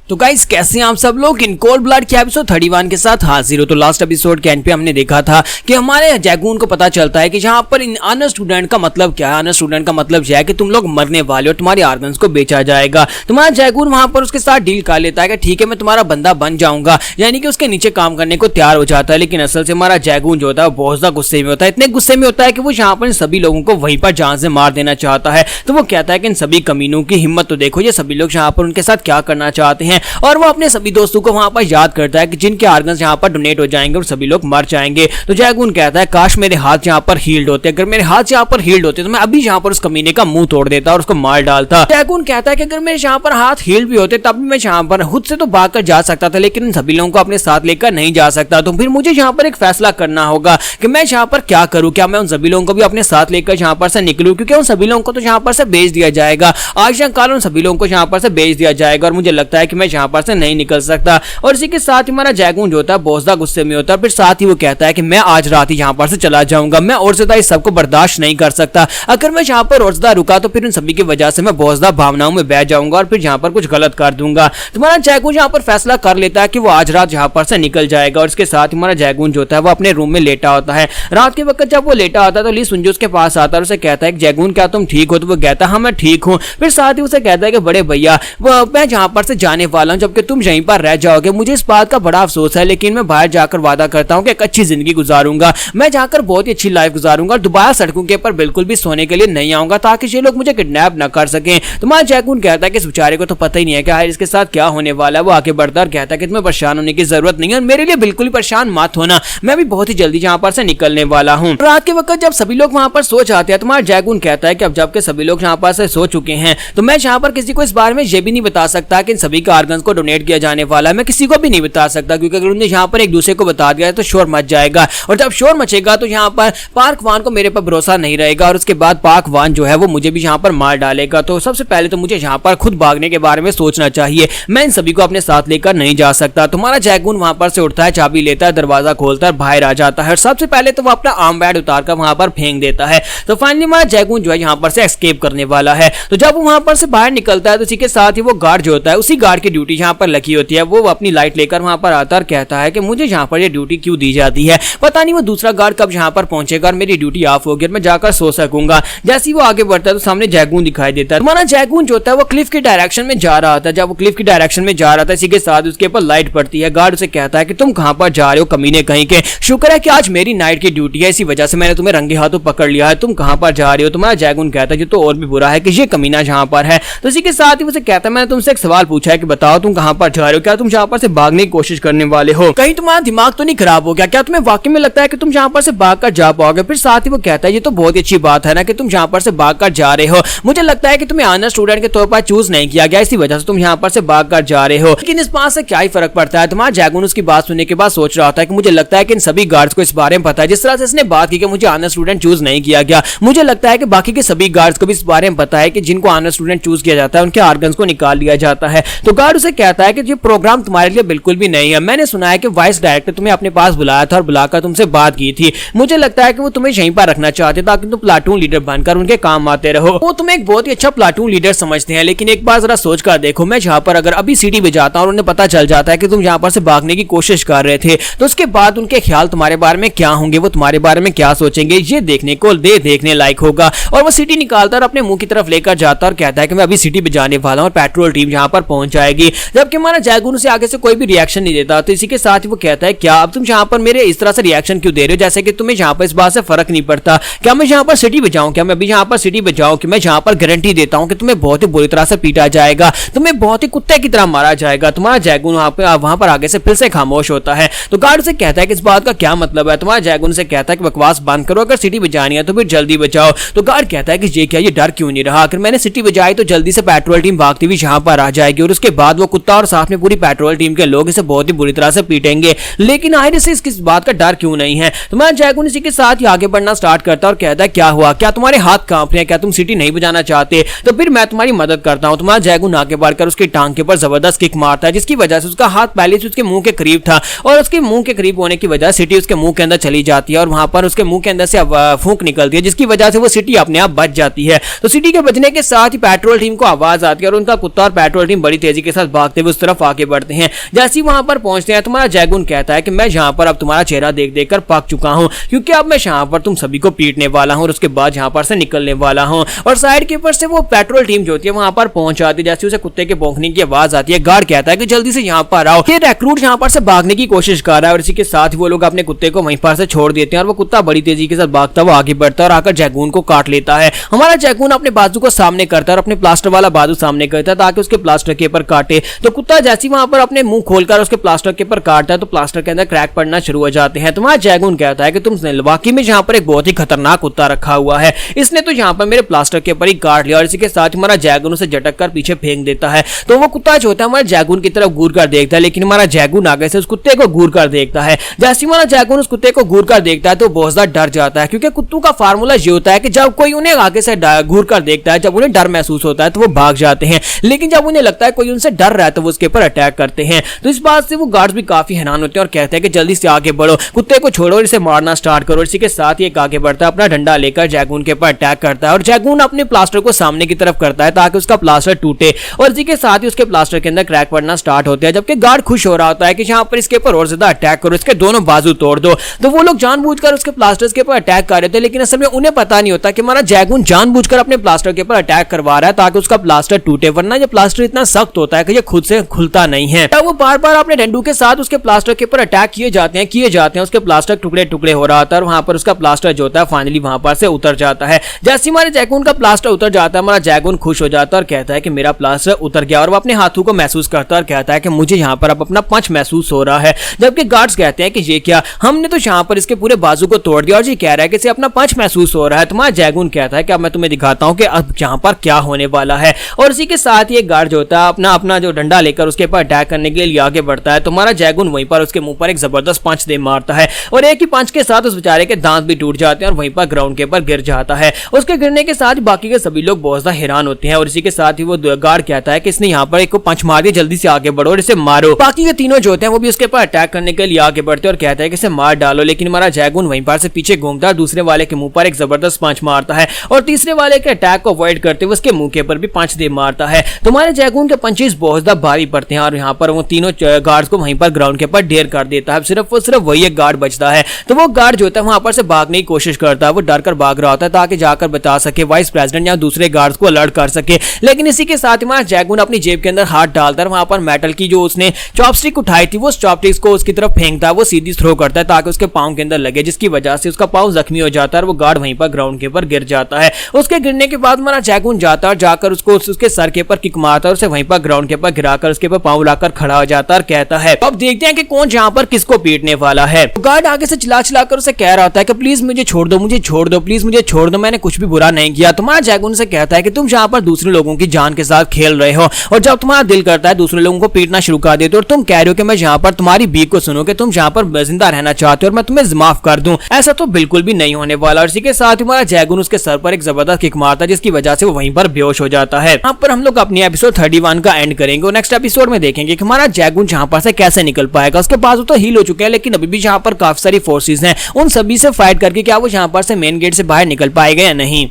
तो गाइस कैसे हैं आप सब लोग। इन कोल्ड ब्लड के एपिसोड 31 के साथ हाजिर हो। तो लास्ट एपिसोड के एंड पे हमने देखा था कि हमारे जैगून को पता चलता है कि जहां पर अनर स्टूडेंट का मतलब क्या है। अनर स्टूडेंट का मतलब यह है कि तुम लोग मरने वाले हो, तुम्हारे ऑर्गन्स को बेचा जाएगा। तुम्हारा जैगून वहां पर उसके साथ डील कर लेता है कि ठीक है मैं तुम्हारा बंदा बन जाऊंगा, यानी कि उसके नीचे काम करने को तैयार हो जाता है। लेकिन असल से हमारा जैगून जो होता है बहुत ज्यादा गुस्से में होता है। इतने गुस्से में होता है कि वो यहाँ पर सभी लोगों को वहीं पर जान से मार देना चाहता है। तो वो कहता है कि इन सभी कमीनों की हिम्मत तो देखो, ये सभी लोग यहाँ पर उनके साथ क्या करना चाहते हैं। और वो अपने सभी दोस्तों को वहां पर याद करता है कि जिनके ऑर्गन्स यहां पर डोनेट हो जाएंगे और सभी लोग मर जाएंगे। तो जैगून कहता है काश मेरे हाथ यहां पर हील्ड होते, अगर मेरे हाथ यहां पर हील्ड होते तो मैं अभी यहां पर उस कमीने का मुंह तोड़ देता और उसको मार डालता। जैगून कहता है कि अगर मेरे यहां पर हाथ हील्ड भी होते तब भी मैं यहां पर खुद से तो भागकर जा सकता था, लेकिन इन सभी लोगों को अपने साथ लेकर नहीं जा सकता। तो फिर मुझे यहां पर एक फैसला करना होगा कि मैं यहां पर क्या करूं। क्या मैं उन सभी लोगों को भी अपने साथ लेकर यहां पर से निकलूं, क्योंकि उन सभी लोगों को तो यहां पर से भेज दिया जाएगा। आज या कल उन सभी लोगों को यहां पर से भेज दिया जाएगा और मुझे लगता है कि मैं यहां पर से नहीं निकल सकता। और इसी के साथ ही हमारा जैगून जो होता है बहुत ज्यादा गुस्से में होता है। फिर साथ ही वो कहता है कि मैं आज रात ही यहाँ पर से चला जाऊंगा, मैं और ज्यादा इस सबको बर्दाश्त नहीं कर सकता। अगर मैं यहाँ पर और ज्यादा रुका तो फिर इन सभी की वजह से मैं बहुत ज्यादा भावनाओं में बह जाऊंगा और फिर यहाँ पर कुछ गलत कर दूंगा। तुम्हारा जैगून यहाँ पर फैसला कर लेता है कि वो आज रात यहाँ पर से निकल जाएगा। और इसके साथ हमारा जैगून जो होता है वो अपने रूम में लेटा होता है। रात के वक्त जब वो लेटा होता है तो ली सुंजो उसके पास आता है और उसे कहता है कि जैगून क्या तुम ठीक हो। तो वो कहता है हाँ मैं ठीक हूँ। फिर साथ ही उसे कहता है कि बड़े भैया मैं यहाँ पर से जाने वाला हूँ, जबकि तुम यहीं पर रह जाओगे। मुझे इस बात का बड़ा अफसोस है, लेकिन मैं बाहर जाकर वादा करता हूं कि एक अच्छी जिंदगी गुजारूंगा। मैं जाकर बहुत ही अच्छी लाइफ गुजारूंगा और दोबारा सड़कों के ऊपर बिल्कुल भी सोने के लिए नहीं आऊंगा, ताकि ये लोग मुझे किडनैप न कर सकें। तुम्हारा जैगून कहता है कि इस बेचारे को तो पता ही नहीं है कि यार इसके साथ क्या होने वाला है। वो आगे बढ़ता और कहता है कि तुम्हें परेशान होने की जरूरत नहीं है और मेरे लिए बिल्कुल भी परेशान मत होना, मैं भी बहुत ही जल्दी यहाँ पर से निकलने वाला हूँ। रात के वक्त जब सभी लोग वहां पर सो जाते हैं, तुम्हारा जैगून कहता है कि अब जबकि सभी लोग यहाँ पर से सो चुके हैं तो मैं यहाँ पर किसी को इस बारे में यह भी नहीं बता सकता कि इन सभी के ऑर्गन्स को डोनेट किया जाने वाला है। मैं किसी को भी नहीं बता सकता, क्योंकि अगर उन्हें यहाँ पर एक दूसरे को बता दिया तो शोर मच जाएगा और जब शोर मचेगा तो यहाँ पर पार्क वान को मेरे पर भरोसा नहीं रहेगा और उसके बाद पार्क वान जो है वो मुझे भी यहाँ पर मार डालेगा। तो सबसे पहले तो मुझे यहाँ पर खुद भागने के बारे में सोचना चाहिए। मैं इन सभी को अपने साथ लेकर नहीं जा सकता। तुम्हारा जैगून वहां पर से उठता है, चाबी लेता है, दरवाजा खोलता है, बाहर आ जाता है और सबसे पहले तो वो अपना आर्म बैड उतार कर वहां पर फेंक देता है। तो फाइनली हमारा जैगून जो है यहाँ पर से एस्केप करने वाला है। तो जब वो वहां पर से बाहर निकलता है तो इसी के साथ ही वो गार्ड जो होता है उसी गार्ड की ड्यूटी यहाँ पर लगी होती है। वो अपनी लाइट लेकर वहां पर आता और कहता है कि मुझे यहाँ पर ये ड्यूटी क्यों दी जाती है, पता नहीं वो दूसरा गार्ड कब यहाँ पर पहुंचेगा और मेरी ड्यूटी ऑफ होगी और मैं जाकर सो सकूंगा। जैसे ही वो आगे बढ़ता है तो सामने जैगून दिखाई देता है। हमारा जैगून जो होता है वो क्लिफ की डायरेक्शन में जा रहा था। जब वो क्लिफ की डायरेक्शन में जा रहा था इसी के साथ उसके ऊपर लाइट पड़ती है। गार्ड उसे कहता है कि तुम कहां पर जा रहे हो कमीने कहीं के, शुक्र है कि आज मेरी नाइट की ड्यूटी है, इसी वजह से मैंने तुम्हें रंगे हाथों पकड़ लिया है, तुम कहां पर जा रहे हो। तुम्हारा जैगून कहता है ये तो और भी बुरा है कि ये कमीना जहां पर है। तो इसी के साथ ही उसे कहता है मैंने तुमसे एक सवाल पूछा है कि बताओ तुम कहां पर जा रहे हो, क्या तुम यहाँ पर से भागने की कोशिश करने वाले हो, कहीं तुम्हारा दिमाग तो नहीं खराब हो गया, क्या तुम्हें वाकई में लगता है कि तुम यहाँ पर से भागकर जा पाओगे। फिर साथ ही वो कहता है ये तो बहुत ही अच्छी बात है ना कि तुम यहाँ पर से भागकर जा रहे हो, मुझे लगता है कि तुम्हें ऑनर स्टूडेंट के तौर पर चूज नहीं किया गया, इसी वजह से तुम यहाँ पर से भागकर जा रहे हो। लेकिन इस बात से क्या ही फर्क पड़ता है। तुम्हारा जैगून उसकी बात सुनने के बाद सोच रहा होता है कि मुझे लगता है कि इन सभी गार्ड्स को इस बारे में पता है, जिस तरह से इसने बात की कि मुझे ऑनर स्टूडेंट चूज नहीं किया गया, मुझे लगता है कि बाकी के सभी गार्ड्स को भी इस बारे में पता है कि जिनको ऑनर स्टूडेंट चूज किया जाता है उनके ऑर्गन्स को निकाल लिया जाता है। तो गार्ड उसे कहता है कि ये प्रोग्राम तुम्हारे लिए बिल्कुल भी नहीं है। मैंने सुना है कि वाइस डायरेक्टर तुम्हें अपने पास बुलाया था और बुलाकर तुमसे बात की थी। मुझे लगता है कि वो तुम्हें यहीं पर रखना चाहते ताकि तुम प्लाटून लीडर बनकर उनके काम आते रहो। वो तुम्हें एक बहुत ही अच्छा प्लाटून लीडर समझते हैं, लेकिन एक बार जरा सोच कर देखो, मैं यहाँ पर अगर अभी सीटी बजाता हूँ और उन्हें पता चल जाता है कि तुम यहाँ पर से भागने की कोशिश कर रहे थे, तो उसके बाद उनके ख्याल तुम्हारे बारे में क्या होंगे, वो तुम्हारे बारे में क्या सोचेंगे, ये देखने को देखने लायक होगा। और वो सीटी निकालता और अपने मुंह की तरफ लेकर जाता और कहता है कि मैं अभी सीटी बजाने वाला हूँ और पेट्रोल टीम यहाँ पर पहुंच जाएगी। जबकि हमारा जैगून उसे आगे से कोई भी रिएक्शन नहीं देता। तो इसी के साथ ही वो कहता है क्या अब तुम यहाँ पर मेरे इस तरह से रिएक्शन क्यों दे रहे हो, जैसे कि तुम्हें यहाँ पर इस बात से फर्क नहीं पड़ता। क्या मैं यहाँ पर सिटी बजाऊं, क्या मैं अभी यहाँ पर सिटी बजाऊं कि मैं यहाँ पर गारंटी देता हूँ कि तुम्हें बहुत ही बुरी तरह से पीटा जाएगा, तुम्हें बहुत ही कुत्ते की तरह मारा जाएगा। तुम्हारा जैगून वहां पर आगे से फिर से खामोश होता है। तो गार्ड से कहता है कि इस बात का क्या मतलब है। तुम्हारा जैगून से कहता है कि बकवास बंद करो, अगर सिटी बजानी है तो फिर जल्दी बजाओ। तो गार्ड कहता है कि ये क्या, ये डर क्यों नहीं रहा, अगर मैंने सिटी बजाई तो जल्दी से पेट्रोल टीम भागती हुई यहाँ पर आ जाएगी और उसके बाद वो कुत्ता और साथ में पूरी पेट्रोल टीम के लोग इसे बहुत ही बुरी तरह से पीटेंगे। लेकिन आखिर से इस बात का डर क्यों नहीं है। तुम्हारा जैगून इसी के साथ ही आगे बढ़ना स्टार्ट करता और कहता है क्या हुआ, क्या तुम्हारे हाथ कांप रहे हैं, क्या तुम सिटी नहीं बजाना चाहते, तो फिर मैं तुम्हारी मदद करता हूं। तुम्हारा जैगून आगे बढ़कर उसकी टांग के ऊपर जबरदस्त किक मारता है, जिसकी वजह से उसका हाथ पहले से उसके मुंह के करीब था और उसके मुंह के करीब होने की वजह से सिटी उसके मुंह के अंदर चली जाती है और वहां पर उसके मुंह के अंदर से फूंक निकलती है, जिसकी वजह से वो सिटी अपने आप बच जाती है। तो सिटी के बचने के साथ ही पेट्रोल टीम को आवाज आती है और उनका कुत्ता और पेट्रोल टीम बड़ी तेजी के साथ भागते हुए उस तरफ आगे बढ़ते हैं। जैसे ही वहां पर पहुंचते हैं तुम्हारा जैगून कहता है कि मैं यहाँ पर अब तुम्हारा चेहरा देख देख कर पक चुका हूँ, क्योंकि अब मैं यहाँ पर तुम सभी को पीटने वाला हूँ और उसके बाद यहाँ पर से निकलने वाला हूँ। और साइड के ऊपर से वो पेट्रोल टीम जो होती है वहां पर पहुंच जाती है। जैसे उसे कुत्ते के भौंकने की आवाज आती है, गार्ड कहता है कि जल्दी से यहाँ पर आओ। ये रिक्रूट यहाँ पर से भागने की कोशिश कर रहा है और इसी के साथ वो लोग अपने कुत्ते को वहीं पर से छोड़ देते हैं और वो कुत्ता बड़ी तेजी के साथ भागता हुआ आगे बढ़ता है और आकर जैगून को काट लेता है। हमारा जैगून अपने बाजू को सामने करता है और अपने प्लास्टर वाला बाजू सामने करता है ताकि उसके प्लास्टर के ऊपर काटे। तो कुत्ता जैसे वहां पर अपने मुंह खोलकर उसके प्लास्टर के ऊपर काटता है तो प्लास्टर के अंदर क्रैक पड़ना शुरू हो जाते हैं। तुम्हारा जैगून कहता है कि तुम वाकई में यहाँ पर एक बहुत ही खतरनाक कुत्ता रखा हुआ है, इसने तो यहाँ पर मेरे प्लास्टर के ऊपर ही काट लिया। और इसी के साथ हमारा जैगून उसे झटक कर पीछे फेंक देता है। तो वो कुत्ता जो होता है हमारे जैगून की तरफ घूर कर देखता है, लेकिन हमारा जैगून आगे से उस कुत्ते को घूर कर देखता है। जैसे हमारा जैगून उस कुत्ते को घूर कर देखता है तो बहुत ज्यादा डर जाता है, क्योंकि कुत्तों का फार्मूला ये होता है कि जब कोई उन्हें आगे से घूर कर देखता है, जब उन्हें डर महसूस होता है तो वो भाग जाते हैं, लेकिन जब उन्हें लगता है कोई उनसे डर रहा है तो वो उसके ऊपर अटैक करते हैं। तो इस बात से वो गार्ड्स भी काफी हैरान होते हैं और कहते हैं कि जल्दी से आगे बढ़ो, कुत्ते को छोड़ो और इसे मारना स्टार्ट करो। इसी के साथ ही एक आगे बढ़ता है, अपना डंडा लेकर जैगून के ऊपर अटैक करता है और जैगून अपने प्लास्टर को सामने की तरफ करता है ताकि उसका प्लास्टर टूटे और इसी के साथ ही उसके प्लास्टर के अंदर क्रैक पड़ना स्टार्ट होते हैं। जबकि गार्ड खुश हो रहा होता है कि यहाँ पर इसके ऊपर और ज्यादा अटैक करो, इसके दोनों बाजू तोड़ दो। तो वो लोग जानबूझकर उसके प्लास्टर के ऊपर अटैक कर रहे थे, लेकिन असल में उन्हें पता नहीं होता कि हमारा जैगून जानबूझकर अपने प्लास्टर के ऊपर अटैक करवा रहा है ताकि उसका प्लास्टर टूटे, वरना ये प्लास्टर इतना सख्त होता है कि ये खुद से खुलता नहीं है। तब वो बार बार अपने डंडू के साथ उसके प्लास्टर के ऊपर अटैक किए जाते हैं, उसके प्लास्टर टुकड़े टुकड़े हो रहा था और वहां पर उसका प्लास्टर जो होता है फाइनली वहां पर से उतर जाता है। जैसे हमारे जैगून का प्लास्टर उतर जाता है, हमारा जैगून खुश हो जाता है और कहता है कि मेरा प्लास्टर उतर गया और वो अपने हाथों को महसूस करता है और कहता है कि मुझे यहाँ पर अब अपना पंच महसूस हो रहा है। जबकि गार्ड्स कहते हैं कि ये क्या, हमने तो यहाँ पर इसके पूरे बाजू को तोड़ दिया और ये कह रहा है कि इसे अपना पंच महसूस हो रहा है। तुम्हारा जैगून कहता है कि अब मैं तुम्हें दिखाता हूँ कि अब यहाँ पर क्या होने वाला है। और इसी के साथ ही एक गार्ड जो होता है अपना जो डंडा लेकर उसके ऊपर अटैक करने के लिए आगे बढ़ता है। तुम्हारा जैगून वहीं पर उसके मुंह पर एक जबरदस्त पंच दे मारता है और एक ही पंच के साथ उस बेचारे के दांत भी टूट जाते हैं और वहीं पर ग्राउंड के ऊपर गिर जाता है। उसके गिरने के साथ बाकी के सभी लोग बहुत ज्यादा हैरान होते हैं और इसी के साथ ही वो गार्ड कहता है कि इसने यहाँ पर एक को पंच मार दिया, जल्दी से आगे बढ़ो और इसे मारो। बाकी के तीनों जो होते हैं वो भी उसके ऊपर अटैक करने के लिए आगे बढ़ते हैं और कहते हैं कि इसे मार डालो, लेकिन हमारा जैगून वहीं पर से पीछे घूमता है, दूसरे वाले के मुंह पर एक जबरदस्त पंच मारता है और तीसरे वाले के अटैक को अवॉइड करते हुए उसके मुंह के ऊपर भी पंच दे मारता है। तुम्हारे जैगून के पंचेस बहुत ज्यादा भारी पड़ते हैं और यहाँ पर वो तीनों गार्ड्स को वहीं पर ग्राउंड के ऊपर ढेर कर देता है। सिर्फ वही एक गार्ड बचता है। तो वो गार्ड जो होता है वहां पर से भागने की कोशिश करता है, वो डर कर भाग रहा होता है ताकि जाकर बता सके, वाइस प्रेसिडेंट या दूसरे गार्ड्स को अलर्ट कर सके। लेकिन इसी के साथ हमारा जैगून अपनी जेब के अंदर हाथ डालता है, वहां पर मेटल की जो उसने चॉपस्टिक उठाई थी वो चॉपस्टिक्स को उसकी तरफ फेंकता है, वो सीधी थ्रो करता है ताकि उसके पांव के अंदर लगे, जिसकी वजह से उसका पांव जख्मी हो जाता है और वो गार्ड वहीं पर ग्राउंड के ऊपर गिर जाता है। उसके गिरने के बाद हमारा जैगून जाता है और जाकर उसको उसके सर के ऊपर किक मारता है, उसे वहीं पर ग्राउंड के ऊपर गिराकर उसके ऊपर पांव लाकर खड़ा हो जाता है और कहता है अब देखते हैं कि कौन यहाँ पर किसको पीटने वाला है। गार्ड आगे से चिल्ला चिल्लाकर उसे कह रहा होता है कि प्लीज मुझे छोड़ दो, मुझे छोड़ दो, प्लीज मुझे छोड़ दो, मैंने कुछ भी बुरा नहीं किया। तुम्हारा जैगून से कहता है कि तुम यहाँ पर दूसरे लोगों की जान के साथ खेल रहे हो और जब तुम्हारा दिल करता है दूसरे लोगों को पीटना शुरू कर देते हो और तुम कह रहे हो कि मैं यहाँ पर तुम्हारी बीक को सुनो कि तुम यहाँ पर जिंदा रहना चाहते हो और मैं तुम्हें माफ कर दूं, ऐसा तो बिल्कुल भी नहीं होने वाला। और इसी के साथ हमारा जैगून उसके सर पर एक जबरदस्त किक मारता है, जिसकी वजह से वो वहीं पर बेहोश हो जाता है। यहाँ पर हम लोग अपनी एपिसोड 31 का एंड करेंगे और नेक्स्ट एपिसोड में देखेंगे कि हमारा जैगून यहाँ पर से कैसे निकल पाएगा। उसके बाजू तो हील हो चुके हैं, लेकिन अभी भी यहाँ पर काफी सारी फोर्सेस हैं, उन सभी से फाइट करके क्या वो यहाँ पर से मेन गेट से बाहर निकल पाएगा या नहीं।